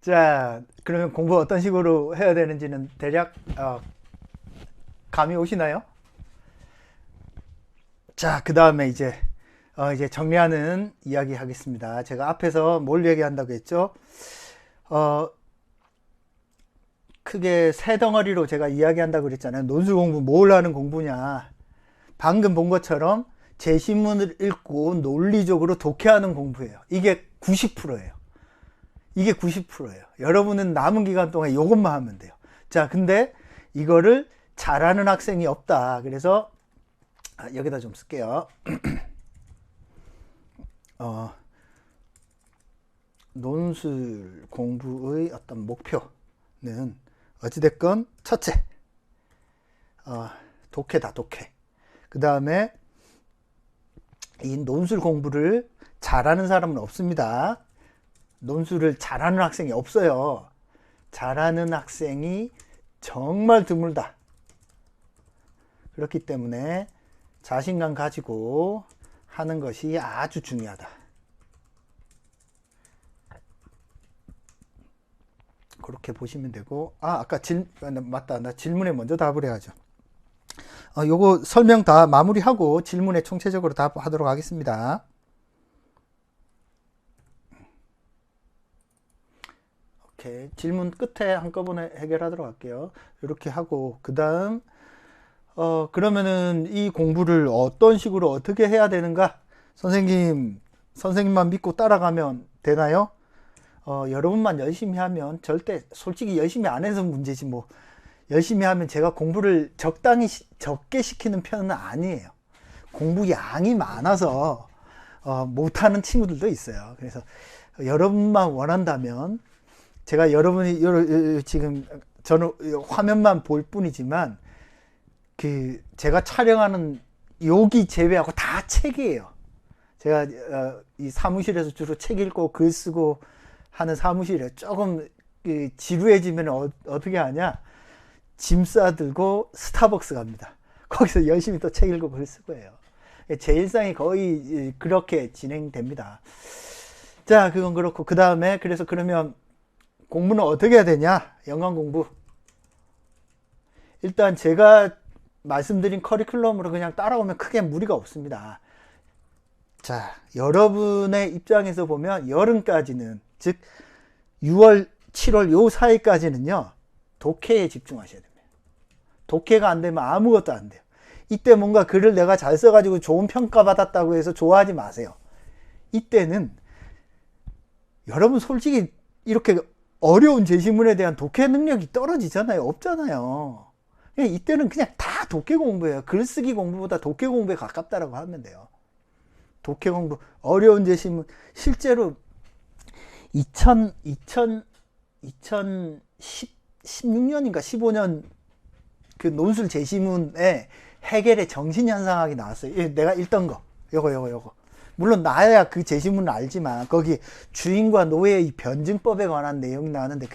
자, 그러면 공부 어떤 식으로 해야 되는지는 대략 감이 오시나요? 자, 그 다음에 이제 정리하는 이야기 하겠습니다. 제가 앞에서 뭘 얘기한다고 했죠? 어, 크게 세 덩어리로 제가 이야기한다고 그랬잖아요. 논술 공부 뭘 하는 공부냐? 방금 본 것처럼 제시문을 읽고 논리적으로 독해하는 공부예요. 이게 90%예요. 이게 90%예요. 여러분은 남은 기간 동안 이것만 하면 돼요. 자, 근데 이거를 잘하는 학생이 없다. 그래서 여기다 좀 쓸게요. 논술 공부의 어떤 목표는 어찌됐건 첫째, 독해다, 독해. 그 다음에 이 논술 공부를 잘하는 사람은 없습니다. 논술을 잘하는 학생이 없어요. 잘하는 학생이 정말 드물다. 그렇기 때문에 자신감 가지고 하는 것이 아주 중요하다. 그렇게 보시면 되고, 아까 맞다. 나 질문에 먼저 답을 해야죠. 요거 설명 다 마무리하고 질문에 총체적으로 답하도록 하겠습니다. 오케이. 질문 끝에 한꺼번에 해결하도록 할게요. 이렇게 하고, 그 다음, 그러면은 이 공부를 어떤 식으로 어떻게 해야 되는가? 선생님만 믿고 따라가면 되나요? 여러분만 열심히 하면 절대, 솔직히 열심히 안 해서 문제지 뭐. 열심히 하면 제가 공부를 적당히 적게 시키는 편은 아니에요. 공부 양이 많아서 못하는 친구들도 있어요. 그래서 여러분만 원한다면 제가 여러분이 지금 저는 화면만 볼 뿐이지만 제가 촬영하는 여기 제외하고 다 책이에요. 제가 이 사무실에서 주로 책 읽고 글 쓰고 하는 사무실에 조금 지루해지면 어떻게 하냐? 짐 싸들고 스타벅스 갑니다. 거기서 열심히 또 책 읽고 글 쓰고 해요. 제 일상이 거의 그렇게 진행됩니다. 자, 그건 그렇고, 그 다음에 그래서 그러면 공부는 어떻게 해야 되냐? 연관 공부. 일단 제가 말씀드린 커리큘럼으로 그냥 따라오면 크게 무리가 없습니다. 자, 여러분의 입장에서 보면 여름까지는, 즉 6월, 7월 요 사이까지는요, 독해에 집중하셔야 됩니다. 독해가 안 되면 아무것도 안 돼요. 이때 뭔가 글을 내가 잘 써가지고 좋은 평가 받았다고 해서 좋아하지 마세요. 이때는 여러분 솔직히 이렇게 어려운 제시문에 대한 독해 능력이 떨어지잖아요. 없잖아요. 이때는 그냥 다 독해 공부예요. 글쓰기 공부보다 독해 공부에 가깝다라고 하면 돼요. 독해 공부, 어려운 제시문, 실제로 2016년인가 15년 그 논술 제시문에 해겔의 정신현상학이 나왔어요. 내가 읽던 거. 요거. 물론 나야 그 제시문을 알지만 거기 주인과 노예의 변증법에 관한 내용이 나왔는데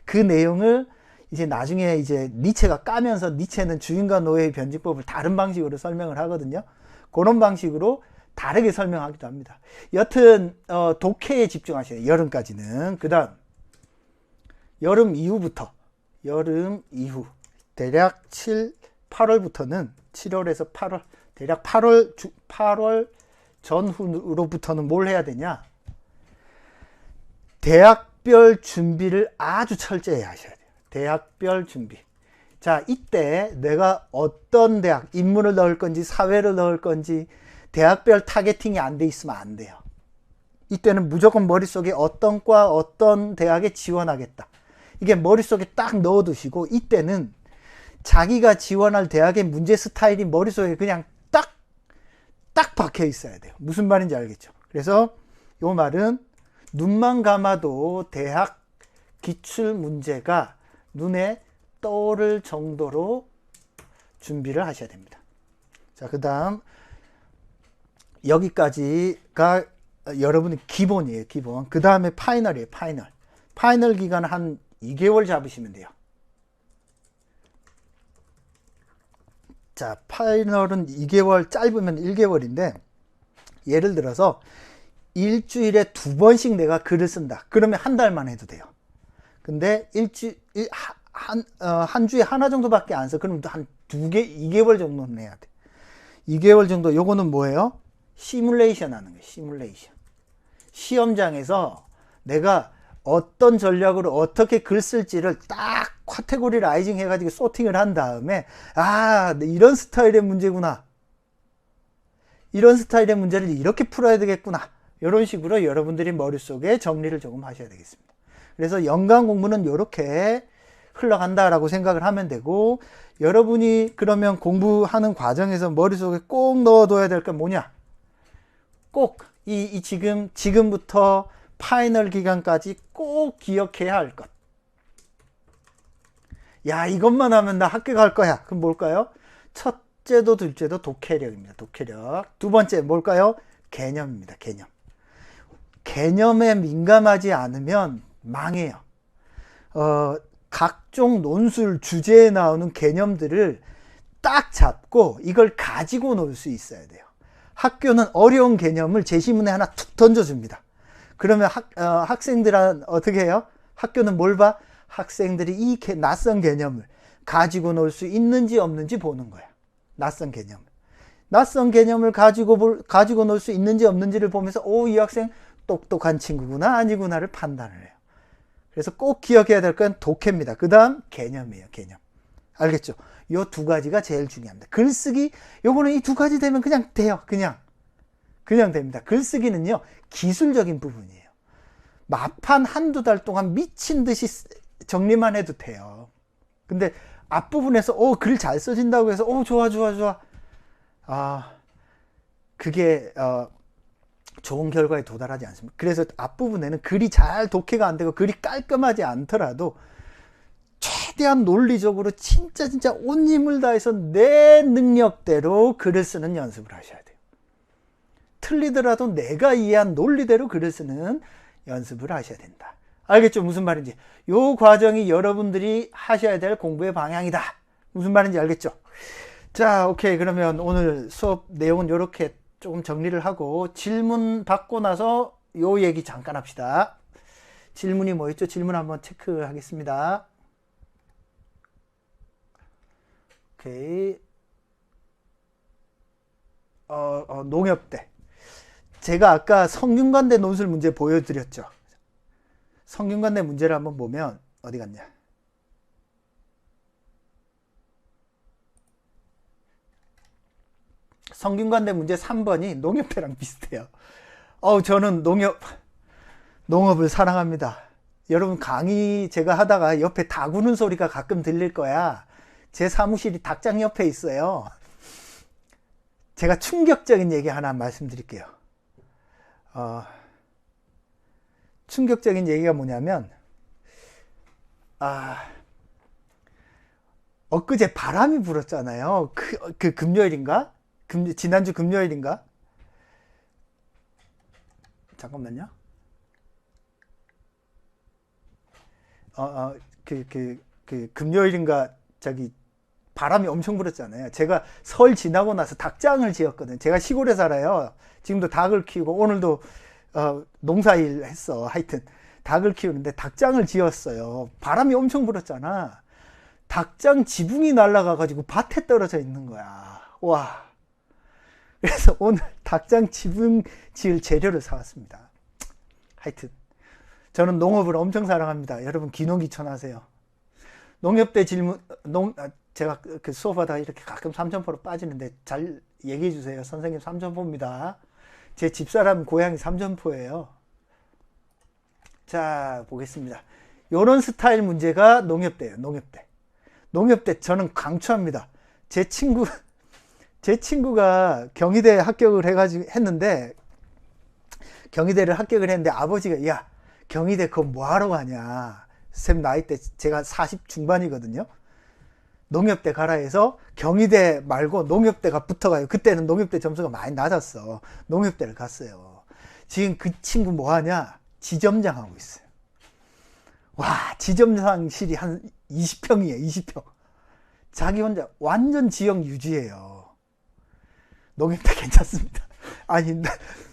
그 내용을 이제 나중에 이제 니체가 까면서 니체는 주인과 노예의 변증법을 다른 방식으로 설명을 하거든요. 그런 방식으로 다르게 설명하기도 합니다. 여튼 독해에 집중하셔야 돼요. 여름까지는. 그 다음 여름 이후 대략 8월부터는 7월에서 8월 대략 8월 전후로부터는 뭘 해야 되냐? 대학별 준비를 아주 철저히 하셔야 돼요. 대학별 준비. 자, 이때 내가 어떤 대학, 인문을 넣을 건지 사회를 넣을 건지 대학별 타겟팅이 안 돼 있으면 안 돼요. 이때는 무조건 머릿속에 어떤 과 어떤 대학에 지원하겠다. 이게 머릿속에 딱 넣어두시고 이때는 자기가 지원할 대학의 문제 스타일이 머릿속에 그냥 딱 박혀 있어야 돼요. 무슨 말인지 알겠죠? 그래서 요 말은 눈만 감아도 대학 기출 문제가 눈에 떠오를 정도로 준비를 하셔야 됩니다. 자, 그 다음 여기까지가 여러분의 기본이에요. 기본. 그 다음에 파이널이에요. 파이널 기간 한 2개월 잡으시면 돼요. 자, 파이널은 2개월, 짧으면 1개월인데 예를 들어서 일주일에 2번씩 내가 글을 쓴다. 그러면 한 달만 해도 돼요. 근데 한 주에 하나 정도밖에 안 써. 그럼 한 2개월 정도는 해야 돼. 2개월 정도. 요거는 뭐예요? 시뮬레이션 하는 거예요. 시뮬레이션. 시험장에서 내가 어떤 전략으로 어떻게 글 쓸지를 딱 카테고리 라이징 해가지고 소팅을 한 다음에, 이런 스타일의 문제구나. 이런 스타일의 문제를 이렇게 풀어야 되겠구나. 이런 식으로 여러분들이 머릿속에 정리를 조금 하셔야 되겠습니다. 그래서 연간 공부는 이렇게 흘러간다라고 생각을 하면 되고, 여러분이 그러면 공부하는 과정에서 머릿속에 꼭 넣어둬야 될 건 뭐냐? 꼭 지금부터 파이널 기간까지 꼭 기억해야 할 것. 야, 이것만 하면 나 학교 갈 거야. 그럼 뭘까요? 첫째도 둘째도 독해력입니다. 독해력. 두 번째 뭘까요? 개념입니다. 개념. 개념에 민감하지 않으면 망해요. 각종 논술 주제에 나오는 개념들을 딱 잡고 이걸 가지고 놀 수 있어야 돼요. 학교는 어려운 개념을 제시문에 하나 툭 던져줍니다. 그러면 학생들은 어떻게 해요? 학교는 뭘 봐? 학생들이 이 낯선 개념을 가지고 놀 수 있는지 없는지 보는 거야. 낯선 개념을. 낯선 개념을 가지고 놀 수 있는지 없는지를 보면서 이 학생 똑똑한 친구구나 아니구나를 판단을 해요. 그래서 꼭 기억해야 될 건 독해입니다. 그 다음 개념이에요. 개념. 알겠죠? 요 두 가지가 제일 중요합니다. 글쓰기, 요거는 이 두 가지 되면 그냥 돼요. 그냥 됩니다. 글쓰기는요, 기술적인 부분이에요. 마판 한두 달 동안 미친 듯이 정리만 해도 돼요. 근데 앞부분에서 글 잘 써진다고 해서 좋아. 그게 좋은 결과에 도달하지 않습니다. 그래서 앞부분에는 글이 잘 독해가 안 되고 글이 깔끔하지 않더라도 최대한 논리적으로 진짜 온 힘을 다해서 내 능력대로 글을 쓰는 연습을 하셔야 돼요. 틀리더라도 내가 이해한 논리대로 글을 쓰는 연습을 하셔야 된다. 알겠죠? 무슨 말인지. 요 과정이 여러분들이 하셔야 될 공부의 방향이다. 무슨 말인지 알겠죠? 자, 오케이. 그러면 오늘 수업 내용은 이렇게 조금 정리를 하고 질문 받고 나서 요 얘기 잠깐 합시다. 질문이 뭐였죠? 질문 한번 체크하겠습니다. 오케이. 농협대. 제가 아까 성균관대 논술 문제 보여드렸죠. 성균관대 문제를 한번 보면 어디 갔냐? 성균관대 문제 3번이 농협대랑 비슷해요. 저는 농업을 사랑합니다. 여러분 강의 제가 하다가 옆에 닭 우는 소리가 가끔 들릴 거야. 제 사무실이 닭장 옆에 있어요. 제가 충격적인 얘기 하나 말씀드릴게요. 충격적인 얘기가 뭐냐면, 엊그제 바람이 불었잖아요. 그 금요일인가? 지난주 금요일인가? 잠깐만요. 금요일인가, 바람이 엄청 불었잖아요. 제가 설 지나고 나서 닭장을 지었거든요. 제가 시골에 살아요. 지금도 닭을 키우고, 오늘도 농사일 했어. 하여튼 닭을 키우는데 닭장을 지었어요. 바람이 엄청 불었잖아. 닭장 지붕이 날아가가지고 밭에 떨어져 있는 거야. 와. 그래서 오늘 닭장 지붕 지을 재료를 사왔습니다. 하여튼 저는 농업을 엄청 사랑합니다. 여러분 기농기촌하세요. 농협대 질문, 제가 그 수업하다가 이렇게 가끔 삼천포로 빠지는데 잘 얘기해 주세요. 선생님 삼천포입니다. 제 집사람 고향이 삼천포예요. 자, 보겠습니다. 요런 스타일 문제가 농협대예요. 농협대 저는 강추합니다. 제 친구가 경희대 합격을 했는데 경희대를 합격을 했는데 아버지가 야, 경희대 그거 뭐하러 가냐. 쌤 나이 때 제가 40 중반이거든요. 농협대 가라 해서 경희대 말고 농협대가 붙어가요. 그때는 농협대 점수가 많이 낮았어. 농협대를 갔어요. 지금 그 친구 뭐하냐? 지점장 하고 있어요. 와, 지점장실이 한 20평이에요. 20평. 자기 혼자 완전 지역 유지예요. 농협대 괜찮습니다. 아니,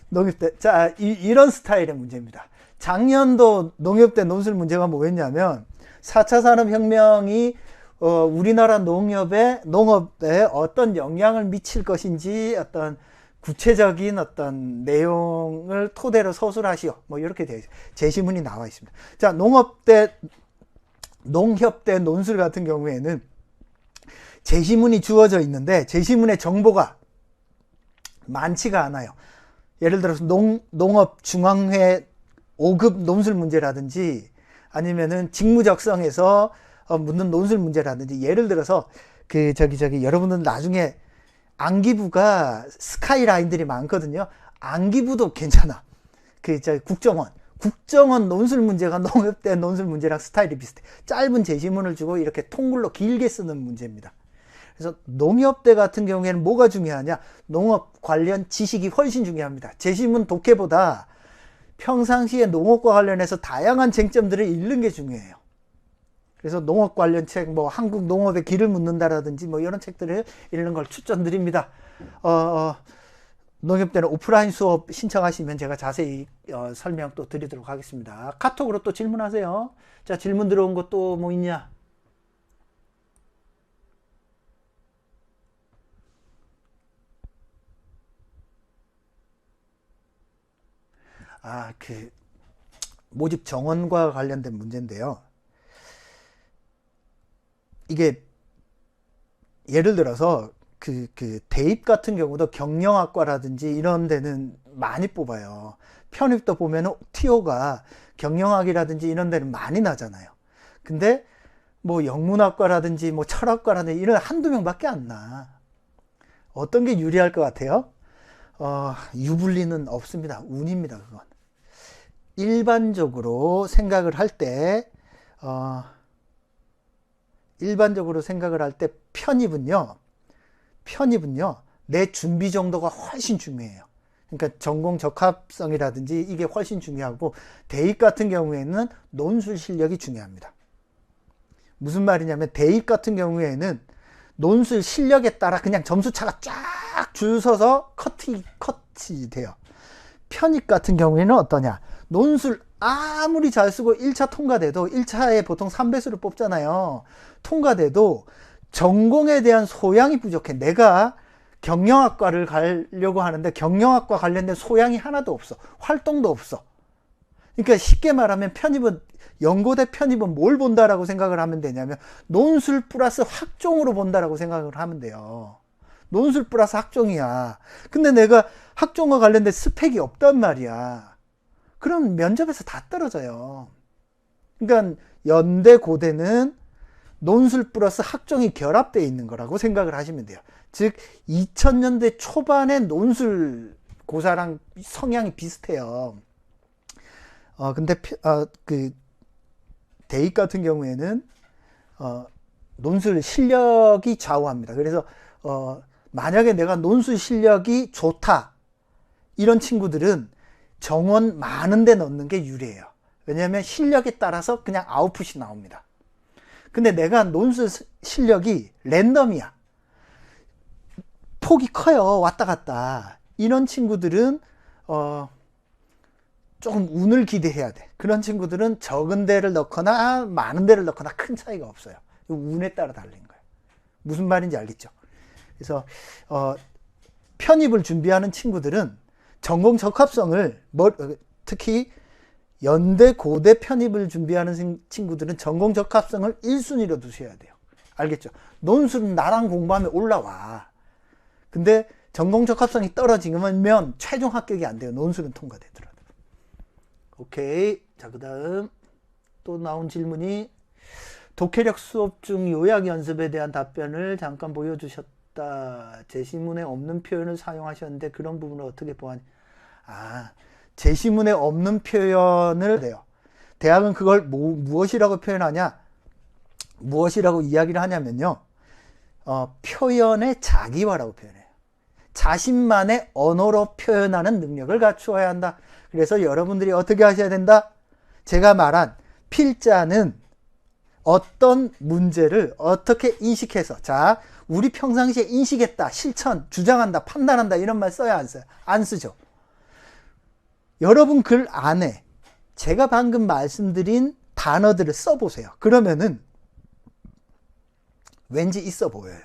농협대. 자, 이런 스타일의 문제입니다. 작년도 농협대 논술 문제가 뭐였냐면 4차 산업혁명이 우리나라 농업에 어떤 영향을 미칠 것인지 어떤 구체적인 어떤 내용을 토대로 서술하시오. 뭐 이렇게 되어 있어요. 제시문이 나와 있습니다. 자, 농협대 논술 같은 경우에는 제시문이 주어져 있는데 제시문의 정보가 많지가 않아요. 예를 들어서 농업중앙회 5급 논술 문제라든지 아니면은 직무적성에서 묻는 논술 문제라든지, 예를 들어서 여러분들 나중에 안기부가 스카이라인들이 많거든요. 안기부도 괜찮아. 국정원 논술 문제가 농협대 논술 문제랑 스타일이 비슷해. 짧은 제시문을 주고 이렇게 통글로 길게 쓰는 문제입니다. 그래서 농협대 같은 경우에는 뭐가 중요하냐? 농업 관련 지식이 훨씬 중요합니다. 제시문 독해보다 평상시에 농업과 관련해서 다양한 쟁점들을 읽는 게 중요해요. 그래서 농업 관련 책, 뭐 한국 농업의 길을 묻는다라든지 뭐 이런 책들을 읽는 걸 추천드립니다. 농협대는 오프라인 수업 신청하시면 제가 자세히 설명 또 드리도록 하겠습니다. 카톡으로 또 질문하세요. 자, 질문 들어온 거 또 뭐 있냐? 모집 정원과 관련된 문제인데요. 이게 예를 들어서 대입 같은 경우도 경영학과라든지 이런 데는 많이 뽑아요. 편입도 보면은 TO가 경영학이라든지 이런 데는 많이 나잖아요. 근데 뭐 영문학과라든지 뭐 철학과라든지 이런 한두 명밖에 안 나. 어떤 게 유리할 것 같아요? 유불리는 없습니다. 운입니다, 그건. 일반적으로 생각을 할 때 편입은요, 내 준비 정도가 훨씬 중요해요. 그러니까 전공 적합성이라든지 이게 훨씬 중요하고, 대입 같은 경우에는 논술 실력이 중요합니다. 무슨 말이냐면, 대입 같은 경우에는 논술 실력에 따라 그냥 점수차가 쫙 줄 서서 컷이 돼요. 편입 같은 경우에는 어떠냐? 논술 아무리 잘 쓰고 1차 통과돼도, 1차에 보통 3배수를 뽑잖아요. 통과돼도 전공에 대한 소양이 부족해. 내가 경영학과를 가려고 하는데 경영학과 관련된 소양이 하나도 없어. 활동도 없어. 그러니까 쉽게 말하면 연고대 편입은 뭘 본다라고 생각을 하면 되냐면, 논술 플러스 학종으로 본다라고 생각을 하면 돼요. 논술 플러스 학종이야. 근데 내가 학종과 관련된 스펙이 없단 말이야. 그럼 면접에서 다 떨어져요. 그러니까 연대 고대는 논술 플러스 학종이 결합되어 있는 거라고 생각을 하시면 돼요. 즉 2000년대 초반의 논술 고사랑 성향이 비슷해요. 근데 대입 같은 경우에는 논술 실력이 좌우합니다. 그래서 만약에 내가 논술 실력이 좋다, 이런 친구들은 정원 많은 데 넣는 게 유리해요. 왜냐하면 실력에 따라서 그냥 아웃풋이 나옵니다. 근데 내가 논술 실력이 랜덤이야. 폭이 커요. 왔다 갔다. 이런 친구들은 조금 운을 기대해야 돼. 그런 친구들은 적은 데를 넣거나 많은 데를 넣거나 큰 차이가 없어요. 운에 따라 다른 거예요. 무슨 말인지 알겠죠? 그래서 편입을 준비하는 친구들은 전공 적합성을, 특히 연대 고대 편입을 준비하는 친구들은 전공 적합성을 1순위로 두셔야 돼요. 알겠죠? 논술은 나랑 공부하면 올라와. 근데 전공 적합성이 떨어지면 최종 합격이 안 돼요. 논술은 통과되더라도. 오케이. 자, 그 다음 또 나온 질문이, 독해력 수업 중 요약 연습에 대한 답변을 잠깐 보여주셨다. 제시문에 없는 표현을 사용하셨는데 그런 부분을 어떻게 보았냐? 제시문에 없는 표현을 해요. 대학은 그걸 무엇이라고 표현하냐? 무엇이라고 이야기를 하냐면요. 표현의 자기화라고 표현해요. 자신만의 언어로 표현하는 능력을 갖추어야 한다. 그래서 여러분들이 어떻게 하셔야 된다? 제가 말한 필자는 어떤 문제를 어떻게 인식해서, 자, 우리 평상시에 인식했다, 실천, 주장한다, 판단한다, 이런 말 써야 안 써요? 안 쓰죠. 여러분 글 안에 제가 방금 말씀드린 단어들을 써보세요. 그러면은 왠지 있어 보여요.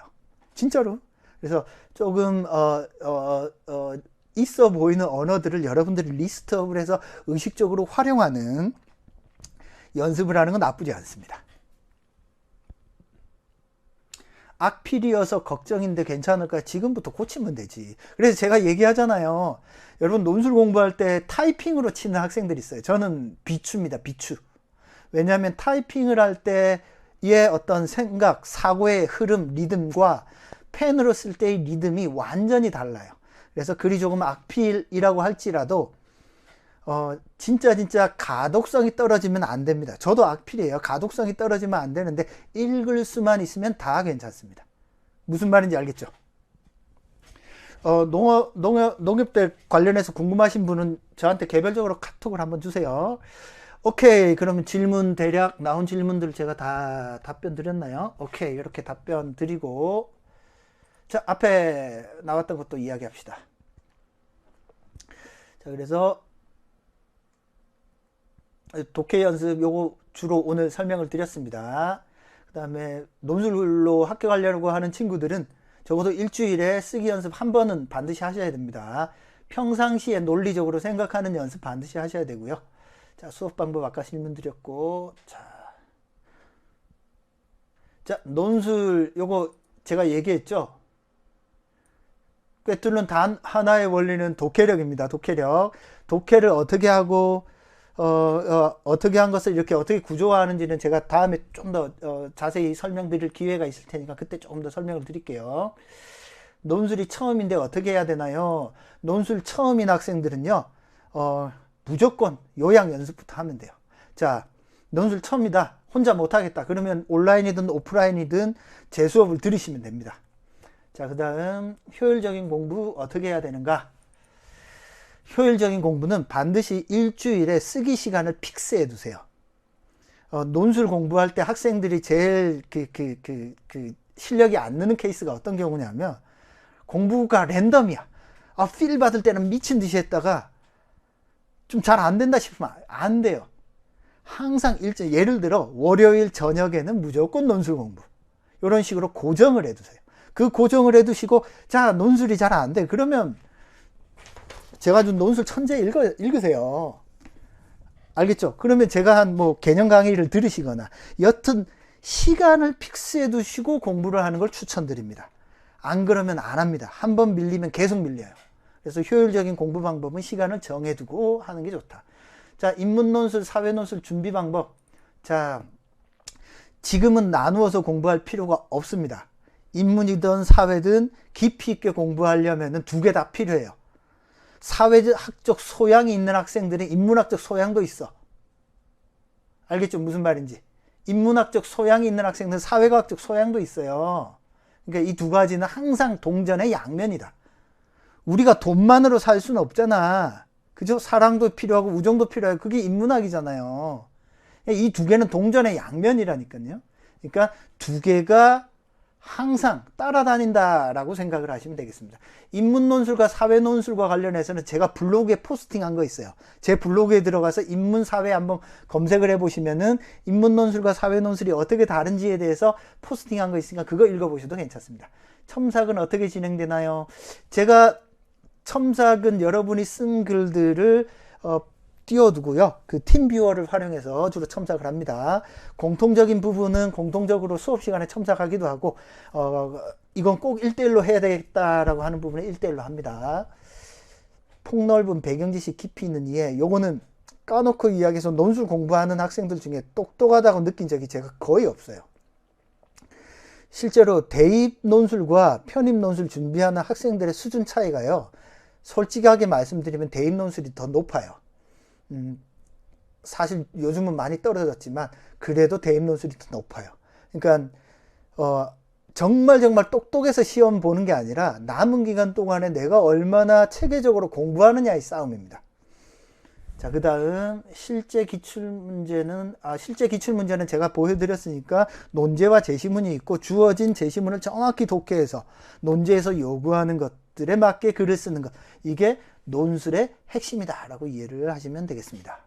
진짜로. 그래서 조금 있어 보이는 언어들을 여러분들이 리스트업을 해서 의식적으로 활용하는 연습을 하는 건 나쁘지 않습니다. 악필이어서 걱정인데 괜찮을까? 지금부터 고치면 되지. 그래서 제가 얘기하잖아요. 여러분 논술 공부할 때 타이핑으로 치는 학생들이 있어요. 저는 비추입니다. 비추. 왜냐하면 타이핑을 할 때의 어떤 생각, 사고의 흐름, 리듬과 펜으로 쓸 때의 리듬이 완전히 달라요. 그래서 글이 조금 악필이라고 할지라도 진짜 가독성이 떨어지면 안 됩니다. 저도 악필이에요. 가독성이 떨어지면 안 되는데 읽을 수만 있으면 다 괜찮습니다. 무슨 말인지 알겠죠? 농협대 관련해서 궁금하신 분은 저한테 개별적으로 카톡을 한번 주세요. 오케이. 그러면 질문 대략 나온 질문들 제가 다 답변 드렸나요? 오케이. 이렇게 답변 드리고 자, 앞에 나왔던 것도 이야기합시다. 자, 그래서 독해 연습 요거 주로 오늘 설명을 드렸습니다. 그 다음에 논술로 합격하려고 하는 친구들은 적어도 일주일에 쓰기 연습 한 번은 반드시 하셔야 됩니다. 평상시에 논리적으로 생각하는 연습 반드시 하셔야 되고요. 자, 수업 방법 아까 질문 드렸고, 자, 논술 요거 제가 얘기했죠. 꿰뚫는 단 하나의 원리는 독해력입니다. 독해력. 독해를 어떻게 하고 어떻게 한 것을 이렇게 어떻게 구조화하는지는 제가 다음에 좀 더 자세히 설명드릴 기회가 있을 테니까 그때 조금 더 설명을 드릴게요. 논술이 처음인데 어떻게 해야 되나요? 논술 처음인 학생들은요, 무조건 요약 연습부터 하면 돼요. 자, 논술 처음이다. 혼자 못하겠다. 그러면 온라인이든 오프라인이든 제 수업을 들으시면 됩니다. 자, 그 다음 효율적인 공부 어떻게 해야 되는가? 효율적인 공부는 반드시 일주일에 쓰기 시간을 픽스해 두세요. 논술 공부할 때 학생들이 제일 실력이 안 느는 케이스가 어떤 경우냐면 공부가 랜덤이야. 필 받을 때는 미친 듯이 했다가 좀 잘 안 된다 싶으면 안 돼요. 항상 일정, 예를 들어 월요일 저녁에는 무조건 논술 공부. 이런 식으로 고정을 해 두세요. 그 고정을 해 두시고 자, 논술이 잘 안 돼. 그러면 제가 준 논술 천재 읽으세요. 알겠죠? 그러면 제가 한 개념 강의를 들으시거나 여튼 시간을 픽스해 두시고 공부를 하는 걸 추천드립니다. 안 그러면 안 합니다. 한번 밀리면 계속 밀려요. 그래서 효율적인 공부 방법은 시간을 정해두고 하는 게 좋다. 자, 인문논술, 사회논술 준비 방법. 자, 지금은 나누어서 공부할 필요가 없습니다. 인문이든 사회든 깊이 있게 공부하려면 두 개 다 필요해요. 사회학적 소양이 있는 학생들은 인문학적 소양도 있어. 알겠죠? 무슨 말인지. 인문학적 소양이 있는 학생들은 사회과학적 소양도 있어요. 그러니까 이 두 가지는 항상 동전의 양면이다. 우리가 돈만으로 살 수는 없잖아. 그죠? 사랑도 필요하고 우정도 필요하고 그게 인문학이잖아요. 이 두 개는 동전의 양면이라니까요. 그러니까 두 개가 항상 따라다닌다라고 생각을 하시면 되겠습니다. 인문논술과 사회논술과 관련해서는 제가 블로그에 포스팅한 거 있어요. 제 블로그에 들어가서 인문사회 한번 검색을 해보시면은 인문논술과 사회논술이 어떻게 다른지에 대해서 포스팅한 거 있으니까 그거 읽어보셔도 괜찮습니다. 첨삭은 어떻게 진행되나요? 제가 첨삭은 여러분이 쓴 글들을 띄워두고요. 그 팀뷰어를 활용해서 주로 첨삭을 합니다. 공통적인 부분은 공통적으로 수업 시간에 첨삭하기도 하고 이건 꼭 1대1로 해야 되겠다라고 하는 부분은 1대1로 합니다. 폭넓은 배경지식 깊이 있는 이해. 요거는 까놓고 이야기해서 논술 공부하는 학생들 중에 똑똑하다고 느낀 적이 제가 거의 없어요. 실제로 대입 논술과 편입 논술 준비하는 학생들의 수준 차이가요. 솔직하게 말씀드리면 대입 논술이 더 높아요. 사실 요즘은 많이 떨어졌지만 그래도 대입 논술이 더 높아요. 그러니까 정말 똑똑해서 시험 보는 게 아니라 남은 기간 동안에 내가 얼마나 체계적으로 공부하느냐의 싸움입니다. 자, 그 다음 실제 기출문제는 제가 보여드렸으니까 논제와 제시문이 있고 주어진 제시문을 정확히 독해해서 논제에서 요구하는 것들에 맞게 글을 쓰는 것, 이게 논술의 핵심이다 라고 이해를 하시면 되겠습니다.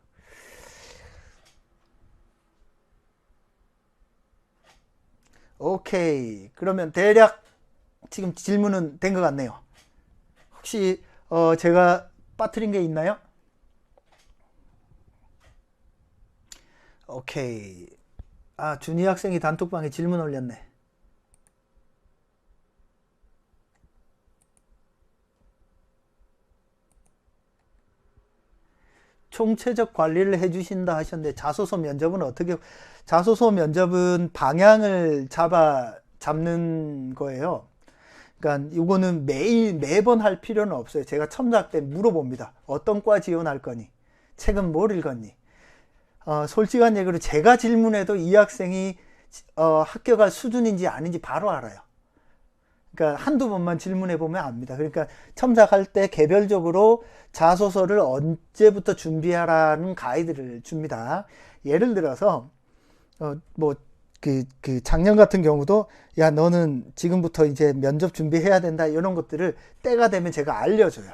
오케이. 그러면 대략 지금 질문은 된 것 같네요. 혹시 제가 빠뜨린 게 있나요? 오케이. 아, 준희 학생이 단톡방에 질문 올렸네. 총체적 관리를 해주신다 하셨는데 자소서 면접은 어떻게? 자소서 면접은 방향을 잡는 거예요. 그러니까 이거는 매번 할 필요는 없어요. 제가 첨삭 때 물어봅니다. 어떤 과 지원할 거니? 책은 뭘 읽었니? 솔직한 얘기로 제가 질문해도 이 학생이 합격할 수준인지 아닌지 바로 알아요. 그러니까 한두 번만 질문해 보면 압니다. 그러니까 첨삭할 때 개별적으로 자소서를 언제부터 준비하라는 가이드를 줍니다. 예를 들어서 작년 같은 경우도 야 너는 지금부터 이제 면접 준비해야 된다 이런 것들을 때가 되면 제가 알려줘요.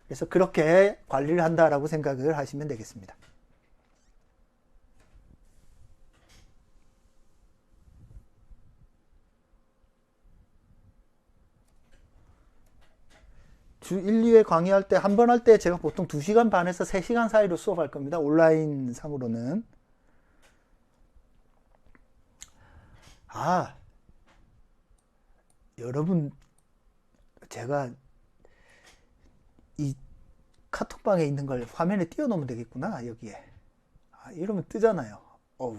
그래서 그렇게 관리를 한다라고 생각을 하시면 되겠습니다. 주 1, 2회 강의할 때 한 번 할 때 제가 보통 2시간 반에서 3시간 사이로 수업할 겁니다. 온라인 상으로는. 여러분 제가 이 카톡방에 있는 걸 화면에 띄워놓으면 되겠구나. 여기에. 이러면 뜨잖아요. 어우,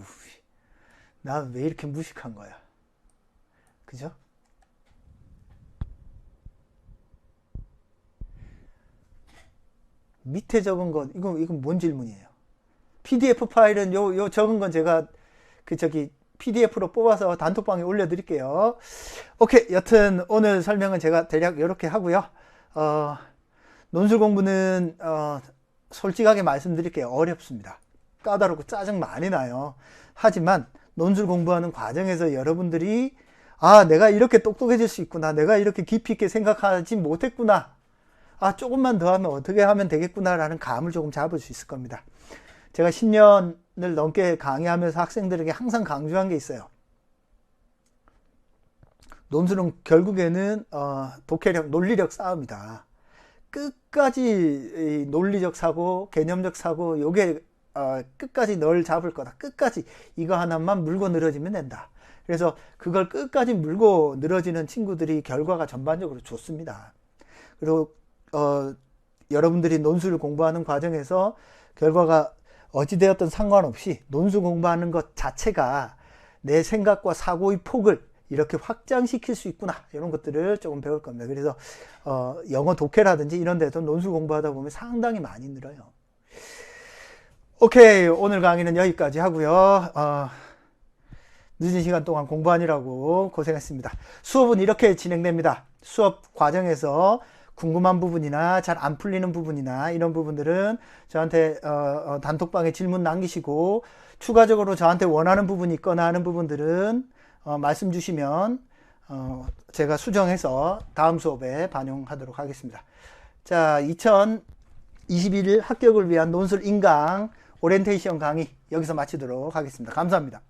나 왜 이렇게 무식한 거야. 그죠? 밑에 적은 것, 이건 뭔 질문이에요? PDF 파일은 요 적은 건 제가 PDF로 뽑아서 단톡방에 올려드릴게요. 오케이. 여튼 오늘 설명은 제가 대략 이렇게 하고요. 논술 공부는 솔직하게 말씀드릴게요. 어렵습니다. 까다롭고 짜증 많이 나요. 하지만 논술 공부하는 과정에서 여러분들이 내가 이렇게 똑똑해질 수 있구나. 내가 이렇게 깊이 있게 생각하지 못했구나. 조금만 더 하면 어떻게 하면 되겠구나 라는 감을 조금 잡을 수 있을 겁니다. 제가 10년을 넘게 강의하면서 학생들에게 항상 강조한 게 있어요. 논술은 결국에는 독해력, 논리력 싸움이다. 끝까지 논리적 사고, 개념적 사고, 요게 끝까지 널 잡을 거다. 끝까지 이거 하나만 물고 늘어지면 된다. 그래서 그걸 끝까지 물고 늘어지는 친구들이 결과가 전반적으로 좋습니다. 그리고 여러분들이 논술을 공부하는 과정에서 결과가 어찌되었든 상관없이 논술 공부하는 것 자체가 내 생각과 사고의 폭을 이렇게 확장시킬 수 있구나. 이런 것들을 조금 배울 겁니다. 그래서 영어 독해라든지 이런 데도 논술 공부하다 보면 상당히 많이 늘어요. 오케이. 오늘 강의는 여기까지 하고요. 늦은 시간 동안 공부하느라고 고생했습니다. 수업은 이렇게 진행됩니다. 수업 과정에서 궁금한 부분이나 잘 안 풀리는 부분이나 이런 부분들은 저한테 단톡방에 질문 남기시고, 추가적으로 저한테 원하는 부분이 있거나 하는 부분들은 말씀 주시면 제가 수정해서 다음 수업에 반영하도록 하겠습니다. 자, 2021 합격을 위한 논술 인강 오리엔테이션 강의 여기서 마치도록 하겠습니다. 감사합니다.